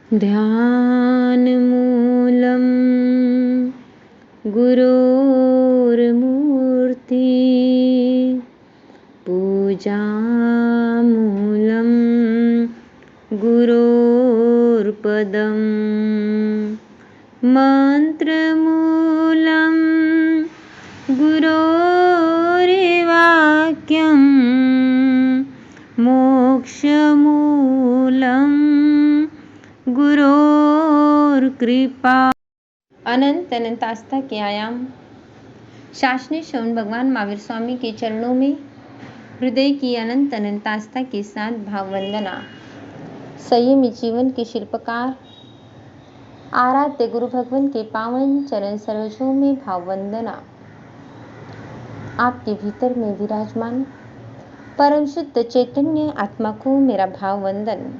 ध्यानमूलं गुरोर्मूर्ति पूजामूलं गुरोर्पदं मन्त्रमूलं गुरोर्वाक्यं मोक्षमूलं गुरोर्कृपा। अनंत अनंत आस्था के आयाम शासनी श्रवण भगवान महावीर स्वामी के चरणों में हृदय की अनंत अनंत आस्था के साथ भाव वंदना। संयमी जीवन के शिल्पकार आराध्य गुरु भगवान के पावन चरण सरोजों में भाव वंदना। आपके भीतर में विराजमान परम शुद्ध चैतन्य आत्मा को मेरा भाव वंदन।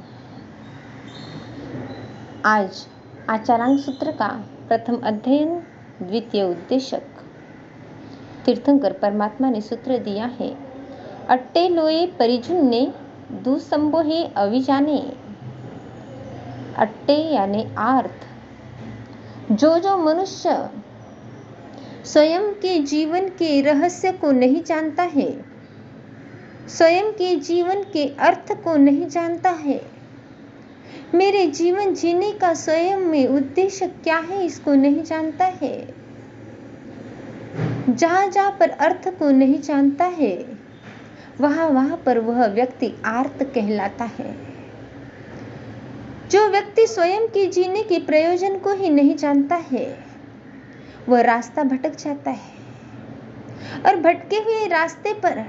आज आचारांग सूत्र का प्रथम अध्ययन द्वितीय उद्देशक। तीर्थंकर परमात्मा ने सूत्र दिया है, अट्टे लोए परिजुन्ने दुसंबोहे अविजाने। अट्टे यानी आर्थ। जो मनुष्य स्वयं के जीवन के रहस्य को नहीं जानता है, स्वयं के जीवन के अर्थ को नहीं जानता है, मेरे जीवन जीने का स्वयं में उद्देश्य क्या है इसको नहीं जानता है, जहां पर अर्थ को नहीं जानता है वहां पर वह व्यक्ति आर्त कहलाता है। जो व्यक्ति स्वयं के जीने के प्रयोजन को ही नहीं जानता है वह रास्ता भटक जाता है, और भटके हुए रास्ते पर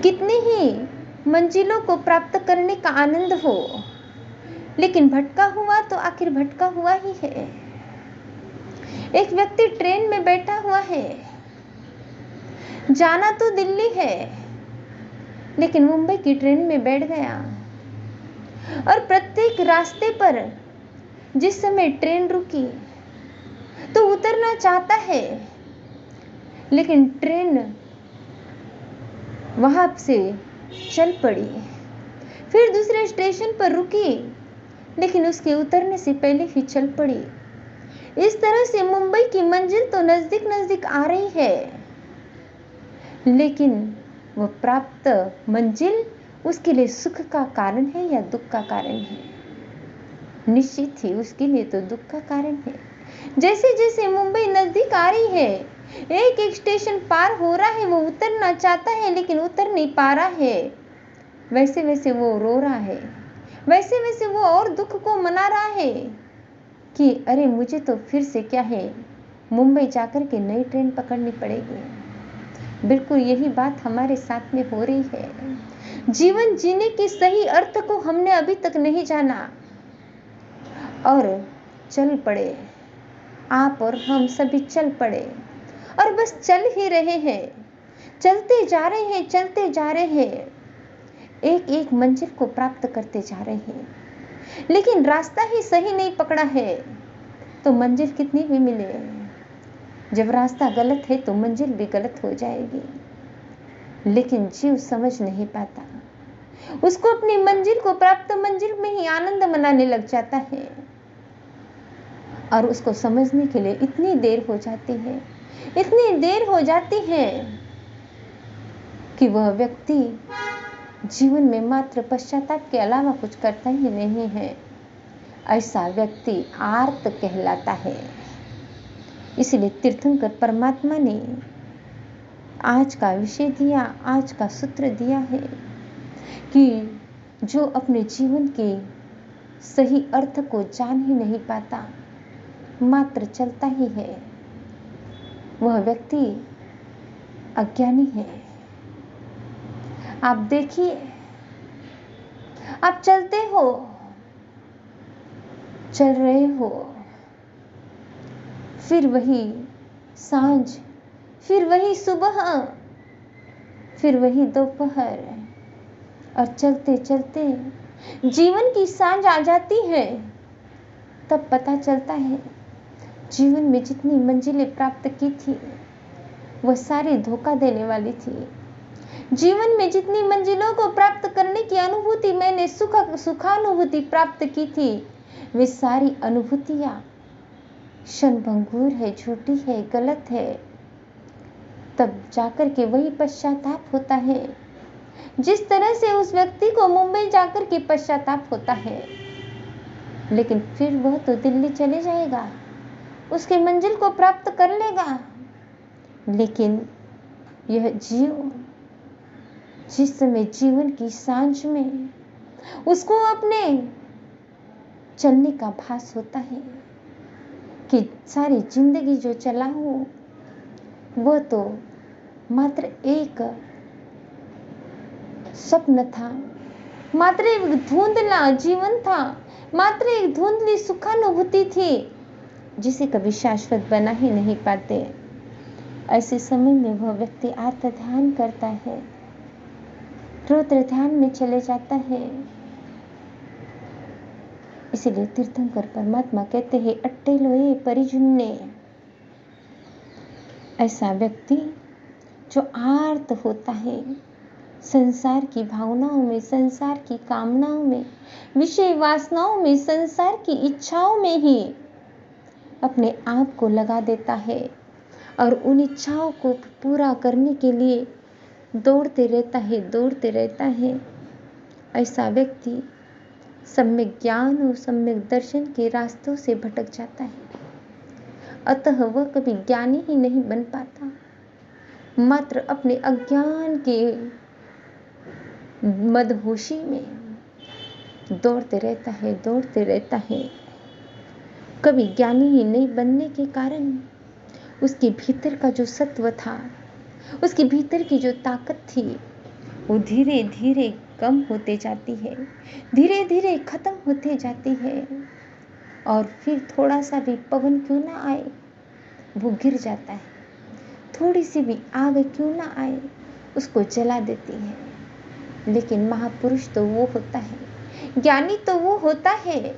कितनी ही मंजिलों को प्राप्त करने का आनंद हो, लेकिन भटका हुआ तो आखिर भटका हुआ ही है। एक व्यक्ति ट्रेन में बैठा हुआ है, जाना तो दिल्ली है लेकिन मुंबई की ट्रेन में बैठ गया, और प्रत्येक रास्ते पर जिस समय ट्रेन रुकी तो उतरना चाहता है, लेकिन ट्रेन वहां से चल पड़ी। फिर दूसरे स्टेशन पर रुकी लेकिन उसके उतरने से पहले ही चल पड़ी। इस तरह से मुंबई की मंजिल तो नजदीक नजदीक आ रही है, लेकिन वह प्राप्त मंजिल उसके लिए सुख का कारण है या दुख का कारण है? निश्चित ही उसके लिए तो दुख का कारण है। जैसे जैसे मुंबई नजदीक आ रही है, एक एक स्टेशन पार हो रहा है, वो उतरना चाहता है लेकिन उतर नहीं पा रहा है, वैसे वैसे वो रो रहा है, वैसे वैसे वो और दुख को मना रहा है कि अरे मुझे तो फिर से क्या है, मुंबई जाकर के नई ट्रेन पकड़नी पड़ेगी। बिल्कुल यही बात हमारे साथ में हो रही है। जीवन जीने के सही अर्थ को हमने अभी तक नहीं जाना और चल पड़े, आप और हम सभी चल पड़े और बस चल ही रहे हैं, चलते जा रहे हैं, चलते जा रहे हैं, एक एक मंजिल को प्राप्त करते जा रहे हैं, लेकिन रास्ता ही सही नहीं पकड़ा है तो मंजिल कितनी भी मिले, जब रास्ता गलत है तो मंजिल भी गलत हो जाएगी। लेकिन जीव समझ नहीं पाता, उसको अपनी मंजिल को प्राप्त मंजिल में ही आनंद मनाने लग जाता है, और उसको समझने के लिए इतनी देर हो जाती है, इतनी देर हो जाती है कि वह व्यक्ति जीवन में मात्र पश्चाताप के अलावा कुछ करता ही नहीं है। ऐसा व्यक्ति आर्त कहलाता है। इसलिए तीर्थंकर परमात्मा ने आज का विषय दिया, आज का सूत्र दिया है कि जो अपने जीवन के सही अर्थ को जान ही नहीं पाता, मात्र चलता ही है, वह व्यक्ति अज्ञानी है। आप देखिए, आप चलते हो, चल रहे हो, फिर वही सांझ, फिर वही सुबह, फिर वही दोपहर, और चलते चलते जीवन की सांझ आ जाती है, तब पता चलता है जीवन में जितनी मंजिलें प्राप्त की थी वह सारी धोखा देने वाली थी। जीवन में जितनी मंजिलों को प्राप्त करने की अनुभूति मैंने सुखानुभूति प्राप्त की थी, वे सारी अनुभूतियां क्षणभंगुर है, झूठी है, गलत है। तब जाकर के वही पश्चाताप होता है, जिस तरह से उस व्यक्ति को मुंबई जाकर के पश्चाताप होता है। लेकिन फिर वह तो दिल्ली चले जाएगा, उसकी मंजिल को प्राप्त कर लेगा। लेकिन यह जीव जिस समय जीवन की सांझ में उसको अपने चलने का भास होता है कि सारी जिंदगी जो चला हूं वह तो मात्र एक स्वप्न था, मात्र एक धुंधला जीवन था, मात्र एक धुंधली सुखानुभूति थी जिसे कभी शाश्वत बना ही नहीं पाते। ऐसे समय में वह व्यक्ति आत्म ध्यान करता है, रौद्र ध्यान में चले जाता है। इसीलिए तीर्थंकर परमात्मा कहते हैं, अट्टे लोए परिजुन्ने। ऐसा व्यक्ति जो आर्त होता है संसार की भावनाओं में, संसार की कामनाओं में, विषय वासनाओं में, संसार की इच्छाओं में ही अपने आप को लगा देता है और उन इच्छाओं को पूरा करने के लिए दौड़ते रहता है। ऐसा व्यक्ति सम्यक ज्ञान और सम्यक दर्शन के रास्तों से भटक जाता है। अतः वह कभी ज्ञानी ही नहीं बन पाता, मात्र अपने अज्ञान के मदहोशी में दौड़ते रहता है। कभी ज्ञानी ही नहीं बनने के कारण उसके भीतर का जो सत्व था, उसके भीतर की जो ताकत थी, वो धीरे धीरे कम होते जाती है, धीरे धीरे खत्म होते जाती है। और फिर थोड़ा सा भी पवन क्यों ना आए वो गिर जाता है, थोड़ी सी भी आग क्यों ना आए उसको जला देती है। लेकिन महापुरुष तो वो होता है, ज्ञानी तो वो होता है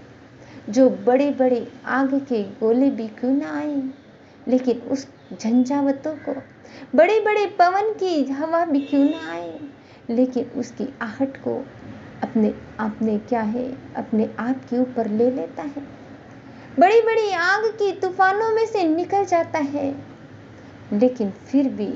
जो बड़े बड़े आग के गोले भी क्यों ना आए, लेकिन उस झंझावतों को, बड़े बड़े पवन की हवा भी क्यों ना आए, लेकिन उसकी आहट को अपने आप के ऊपर ले लेता है। बड़ी बड़ी आग की तूफानों में से निकल जाता है, लेकिन फिर भी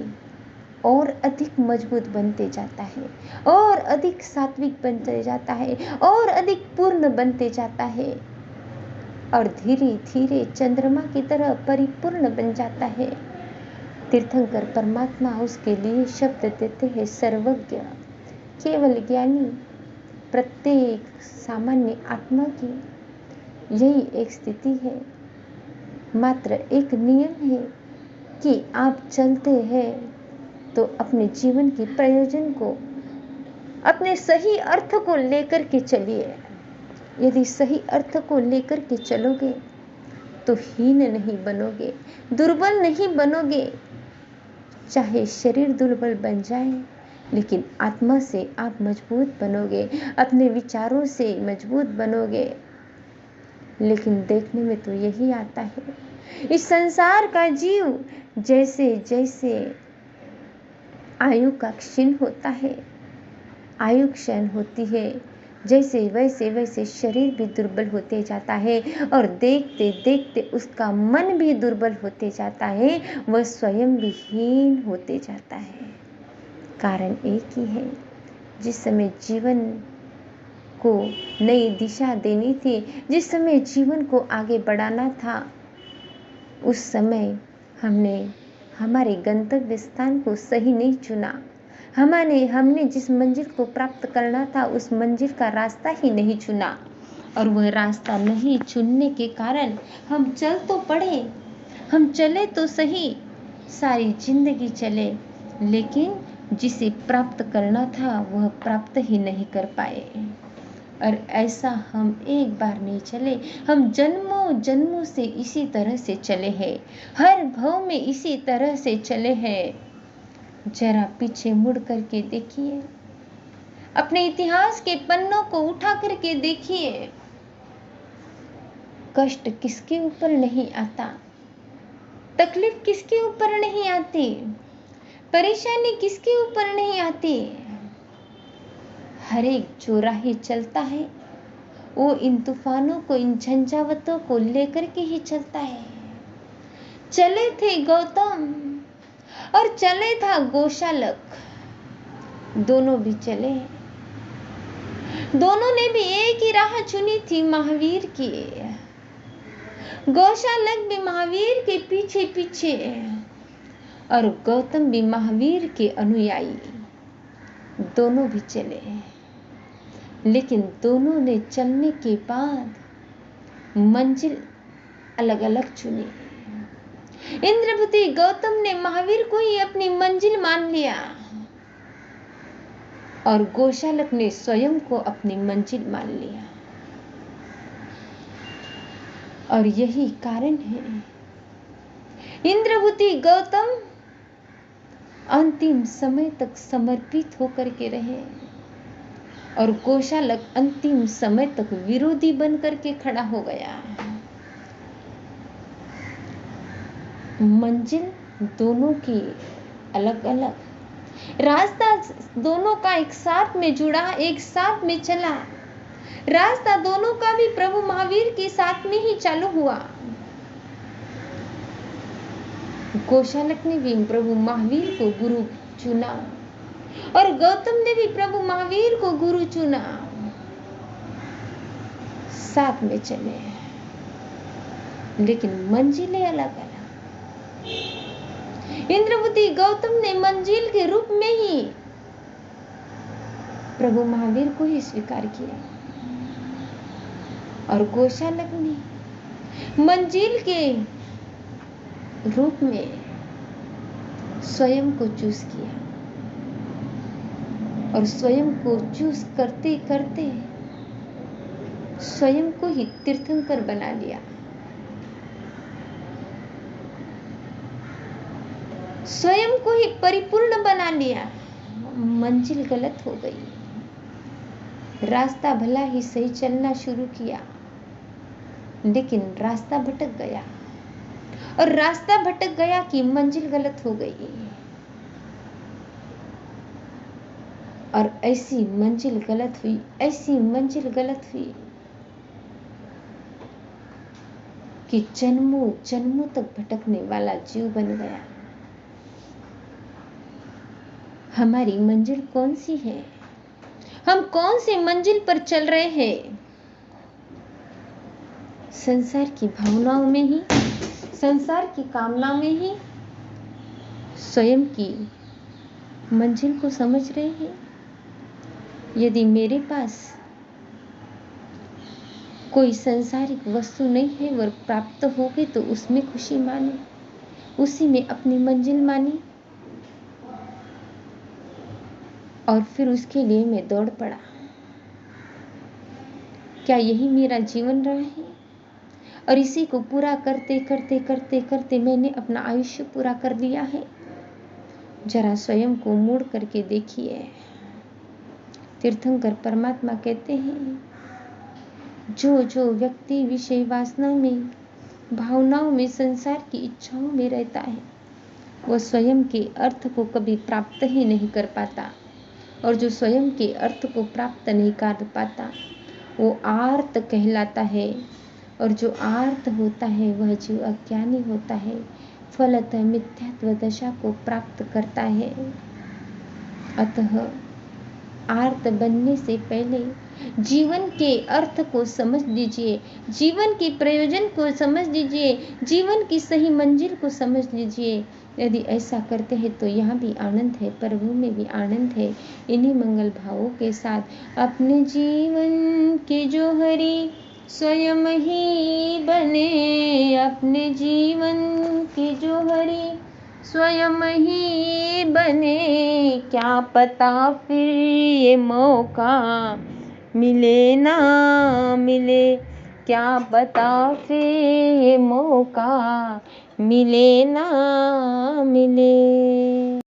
और अधिक मजबूत बनते जाता है, और अधिक सात्विक बनते जाता है, और अधिक पूर्ण बनते जाता है, और धीरे धीरे चंद्रमा की तरह परिपूर्ण बन जाता है। तीर्थंकर परमात्मा उसके लिए शब्द देते हैं, सर्वज्ञ, केवल ज्ञानी। प्रत्येक सामान्य आत्मा की यही एक स्थिति है। मात्र एक नियम है कि आप चलते हैं तो अपने जीवन के प्रयोजन को, अपने सही अर्थ को लेकर के चलिए। यदि सही अर्थ को लेकर के चलोगे तो हीन नहीं बनोगे, दुर्बल नहीं बनोगे। चाहे शरीर दुर्बल बन जाए, लेकिन आत्मा से आप मजबूत बनोगे, अपने विचारों से मजबूत बनोगे। लेकिन देखने में तो यही आता है, इस संसार का जीव जैसे जैसे आयु का क्षीण होता है, आयु क्षीण होती है, जैसे वैसे वैसे शरीर भी दुर्बल होते जाता है, और देखते देखते उसका मन भी दुर्बल होते जाता है, वह स्वयं भी हीन होते जाता है। कारण एक ही है, जिस समय जीवन को नई दिशा देनी थी, जिस समय जीवन को आगे बढ़ाना था, उस समय हमने हमारे गंतव्य स्थान को सही नहीं चुना। हमने जिस मंजिल को प्राप्त करना था उस मंजिल का रास्ता ही नहीं चुना, और वह रास्ता नहीं चुनने के कारण हम चल तो पड़े, हम चले तो सही, सारी जिंदगी चले, लेकिन जिसे प्राप्त करना था वह प्राप्त ही नहीं कर पाए। और ऐसा हम एक बार नहीं चले, हम जन्मों जन्मों से इसी तरह से चले हैं, हर भव में इसी तरह से चले हैं। जरा पीछे मुड़ करके देखिए, अपने इतिहास के पन्नों को उठा करके देखिए। कष्ट किसके ऊपर नहीं आता, तकलीफ किसके ऊपर नहीं आती। परेशानी किसके ऊपर नहीं आती। हर एक जो राही चलता है वो इन तूफानों को, इन झंझावतों को लेकर के ही चलता है। चले थे गौतम और चले था गोशालक, दोनों भी चले। दोनों ने भी एक ही राह चुनी थी, महावीर की। गोशालक भी महावीर के पीछे पीछे और गौतम भी महावीर के अनुयायी। दोनों भी चले, लेकिन दोनों ने चलने के बाद मंजिल अलग अलग चुनी। इंद्रभूति गौतम ने महावीर को ही अपनी मंजिल मान लिया और गोशालक ने स्वयं को अपनी मंजिल मान लिया। और यही कारण है इंद्रभूति गौतम अंतिम समय तक समर्पित होकर के रहे और गोशालक अंतिम समय तक विरोधी बनकर के खड़ा हो गया। मंजिल दोनों की अलग अलग, रास्ता दोनों का एक साथ में जुड़ा, एक साथ में चला। रास्ता दोनों का भी प्रभु महावीर के साथ में ही चालू हुआ। गोशालक ने भी प्रभु महावीर को गुरु चुना और गौतम ने भी प्रभु महावीर को गुरु चुना। साथ में चले, लेकिन मंजिलें अलग अलग। इंद्रभूति गौतम ने मंजिल के रूप में ही प्रभु महावीर को ही स्वीकार किया और गोशालक ने मंजिल के रूप में स्वयं को चूज किया और स्वयं को चूज करते करते स्वयं को ही तीर्थंकर बना लिया। स्वयं को ही परिपूर्ण बना लिया। मंजिल गलत हो गई। रास्ता भला ही सही चलना शुरू किया, लेकिन रास्ता भटक गया और रास्ता भटक गया कि मंजिल गलत हो गई। और ऐसी मंजिल गलत हुई, ऐसी मंजिल गलत हुई कि जन्मों जन्मों तक भटकने वाला जीव बन गया। हमारी मंजिल कौन सी है? हम कौन सी मंजिल पर चल रहे हैं? संसार की भावनाओं में ही, संसार की कामना में ही स्वयं की मंजिल को समझ रहे हैं। यदि मेरे पास कोई सांसारिक वस्तु नहीं है, वह प्राप्त हो गई तो उसमें खुशी माने, उसी में अपनी मंजिल मानी और फिर उसके लिए मैं दौड़ पड़ा। क्या यही मेरा जीवन रहा है? और इसी को पूरा करते करते करते करते मैंने अपना आयुष्य पूरा कर लिया है। जरा स्वयं को मोड़ करके देखिए। तीर्थंकर परमात्मा कहते हैं, जो जो व्यक्ति विषय वासना में, भावनाओं में, संसार की इच्छाओं में रहता है, वह स्वयं के अर्थ को कभी प्राप्त ही नहीं कर पाता। और जो स्वयं के अर्थ को प्राप्त नहीं कर पाता वो आर्त कहलाता है। और जो आर्त होता है वह जीव अज्ञानी होता है, फलतः मिथ्यात्व दशा को प्राप्त करता है। अतः आर्त बनने से पहले जीवन के अर्थ को समझ लीजिए, जीवन के प्रयोजन को समझ लीजिए, जीवन की सही मंजिल को समझ लीजिए। यदि ऐसा करते हैं तो यहाँ भी आनंद है, प्रभु में भी आनंद है। इन्हीं मंगल भावों के साथ अपने जीवन के जोहरी स्वयं ही बने, अपने जीवन के जोहरी स्वयं ही बने। क्या पता फिर ये मौका मिले ना मिले, क्या पता फिर ये मौका मिले ना मिले।